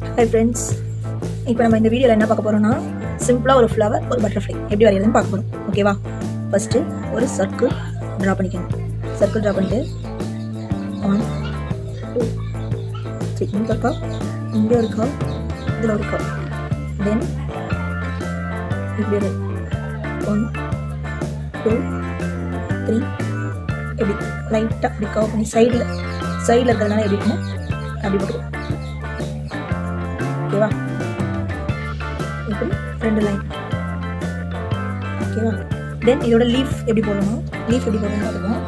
Hi friends, இப்போ நம்ம இந்த வீடியோல என்ன பார்க்க போறோம்னா சிம்பிளா ஒரு ஃப்ளவர் ஒரு பட்டர்ஃப்ளை எப்படி வரையறதுன்னு பார்க்க போறோம். ஓகேவா? ஃபர்ஸ்ட் ஒரு சர்க்கிள் டிரா பண்ணிக்கணும். சர்க்கிள் டிரா பண்ணிட்டு 1 2 3 இங்க இருக்கா, இங்க இருக்கா, இதுல இருக்கா, தென் இப்படி 1 2 3 எப்படி லைட்டா அப்படி கவர் பண்ணி சைடுல இருக்கிறதுனால எப்படி இருக்குமோ அப்படி போட்டுக்கோ. ஓகேவா? இப்படி 2 லைன். ஓகேவா? தென் இதோட லீஃப் எப்படி போடணும் பார்த்துக்கோம்.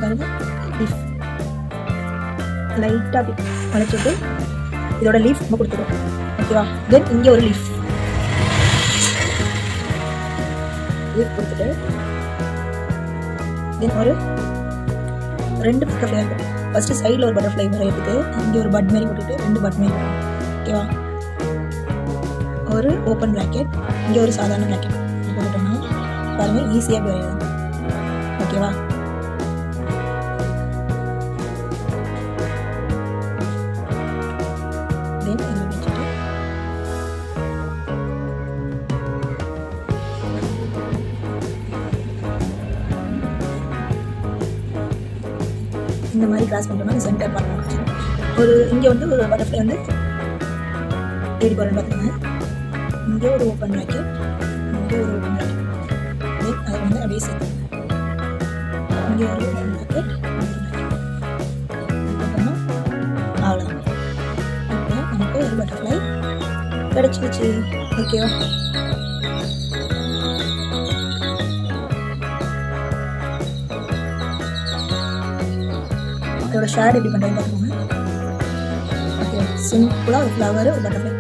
பாருங்க, லீஃப் லைட்டாக அப்படி வளைச்சிட்டு இதோட லீஃப் நம்ம கொடுத்துருவோம். ஓகேவா? தென் இங்கே ஒரு லீஃப் கொடுத்துட்டு தென் ஒரு 2 பட்டர்ஃப்ளை இருக்கும். ஃபர்ஸ்ட் சைடில் ஒரு பட்டர்ஃப்ளை வரையிட்டு இங்கே ஒரு பட் மாரி போட்டுட்டு 2 பட் மாரி. ஓகேவா? ஒரு ஓப்பன் பிராக்கெட், இங்கே ஒரு சாதாரண பிராக்கெட் போட்டுட்டோம்னா பாருங்கள் ஈஸியாக இப்படி வரையலாம். ஓகேவா? தென் இங்கே வச்சுட்டு இந்த மாதிரி கிராஸ் பண்ணிட்டோம்னா சென்டர் பண்ணலாம். ஒரு இங்கே வந்து ஒரு பட்டர்ஃப்ளை வந்து ஏறி போகிறேன்னு பார்த்துக்கோங்க. இங்கே ஒரு ஓப்பன் பிராக்கெட், இங்கே ஒரு ஓப்பன் பிராக்கெட், தென் அதை வந்து அப்படியே சேர்த்து இங்கே ஒரு ஓப்பன் பிராக்கெட், அப்புறமா அவ்வளோதான். இப்போ நமக்கு ஒரு பட்டர்ஃப்ளை கிடச்சிருச்சு. ஓகேவா? இதோட ஷேட் எப்படி பண்ணுறது பார்த்துக்கோங்க. ஓகே, சிம்பிளாக ஒரு ஃப்ளவர் ஒரு பட்டர்ஃப்ளை.